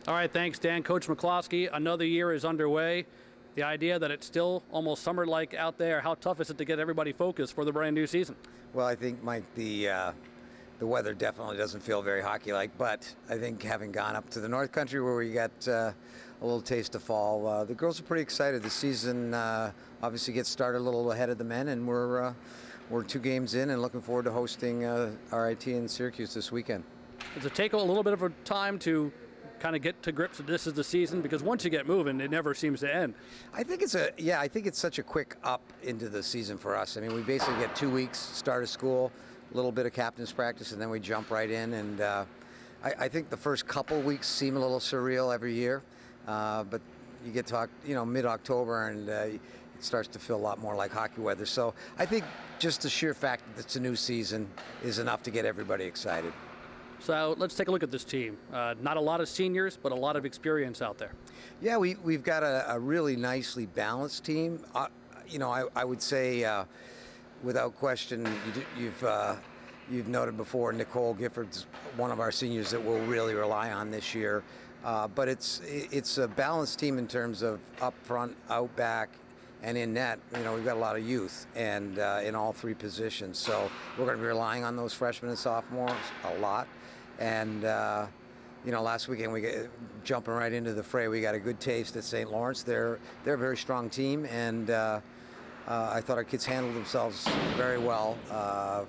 All right, thanks, Dan. Coach McCloskey, another year is underway. The idea that it's still almost summer-like out there, how tough is it to get everybody focused for the brand new season? Well, I think, Mike, the weather definitely doesn't feel very hockey-like, but I think having gone up to the North Country where we got a little taste of fall, the girls are pretty excited. The season obviously gets started a little ahead of the men, and we're 2 games in and looking forward to hosting RIT in Syracuse this weekend. Does it take a little bit of a time to kind of get to grips with this is the season? Because once you get moving, it never seems to end. I think it's such a quick up into the season for us. I mean, we basically get 2 weeks, start of school, a little bit of captain's practice, and then we jump right in. And I think the first couple weeks seem a little surreal every year, but you get to mid-October and it starts to feel a lot more like hockey weather. So I think just the sheer fact that it's a new season is enough to get everybody excited. So let's take a look at this team. Not a lot of seniors, but a lot of experience out there. Yeah, we've got a really nicely balanced team. I would say, without question, you've noted before, Nicole Gifford's one of our seniors that we'll really rely on this year. But it's a balanced team in terms of up front, out back, and in net. We've got a lot of youth and in all 3 positions. So we're going to be relying on those freshmen and sophomores a lot. And last weekend jumping right into the fray, we got a good taste at St. Lawrence. They're a very strong team, and I thought our kids handled themselves very well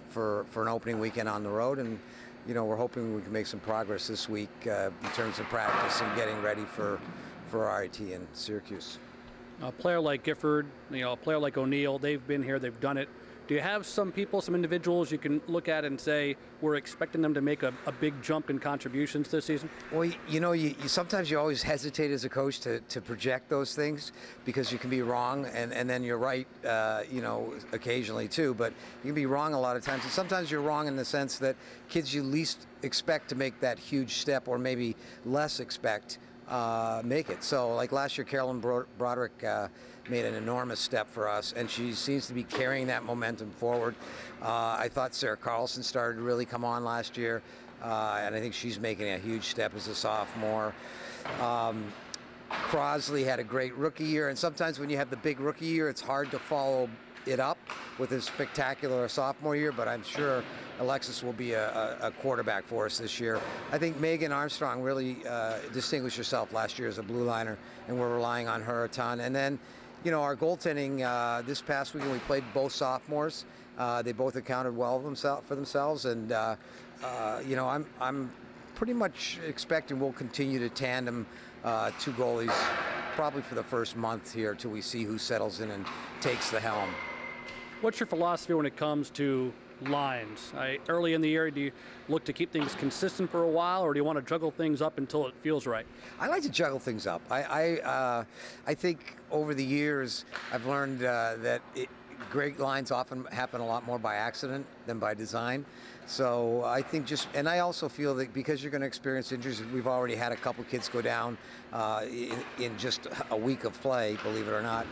for an opening weekend on the road. And we're hoping we can make some progress this week in terms of practice and getting ready for RIT in Syracuse. A player like Gifford, a player like O'Neill, they've been here, they've done it. Do you have some individuals you can look at and say, we're expecting them to make a big jump in contributions this season? Well, sometimes you always hesitate as a coach to project those things because you can be wrong, and then you're right, occasionally too, but you can be wrong a lot of times. And sometimes you're wrong in the sense that kids you least expect to make that huge step, or maybe less expect, make it. So like last year, Carolyn Broderick made an enormous step for us, and she seems to be carrying that momentum forward. I thought Sarah Carlson started to really come on last year, and I think she's making a huge step as a sophomore. Crosley had a great rookie year, and sometimes when you have the big rookie year, it's hard to follow it up with a spectacular sophomore year, but I'm sure Alexis will be a quarterback for us this year. I think Megan Armstrong really distinguished herself last year as a blue liner, and we're relying on her a ton. And then, our goaltending this past weekend, we played both sophomores. They both accounted well for themselves, and I'm pretty much expecting we'll continue to tandem 2 goalies probably for the first month here till we see who settles in and takes the helm. What's your philosophy when it comes to lines? Early in the year, do you look to keep things consistent for a while, or do you want to juggle things up until it feels right? I like to juggle things up. I think over the years I've learned that great lines often happen a lot more by accident than by design. So I think and I also feel that because you're going to experience injuries, we've already had a couple kids go down in just a week of play, believe it or not.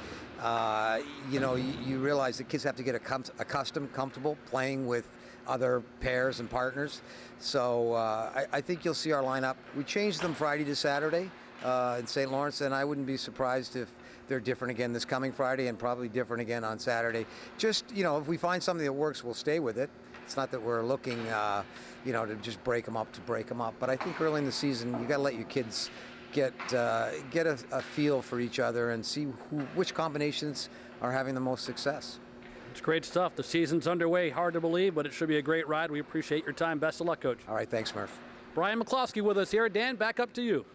You realize that kids have to get comfortable playing with other pairs and partners. So I think you'll see our lineup. We changed them Friday to Saturday in St. Lawrence, and I wouldn't be surprised if they're different again this coming Friday and probably different again on Saturday. Just, if we find something that works, we'll stay with it. It's not that we're looking, to just break them up. But I think early in the season, you got to let your kids get a feel for each other and see which combinations are having the most success. It's great stuff. The season's underway. Hard to believe, but it should be a great ride. We appreciate your time. Best of luck, Coach. All right. Thanks, Murph. Brian McCloskey with us here. Dan, back up to you.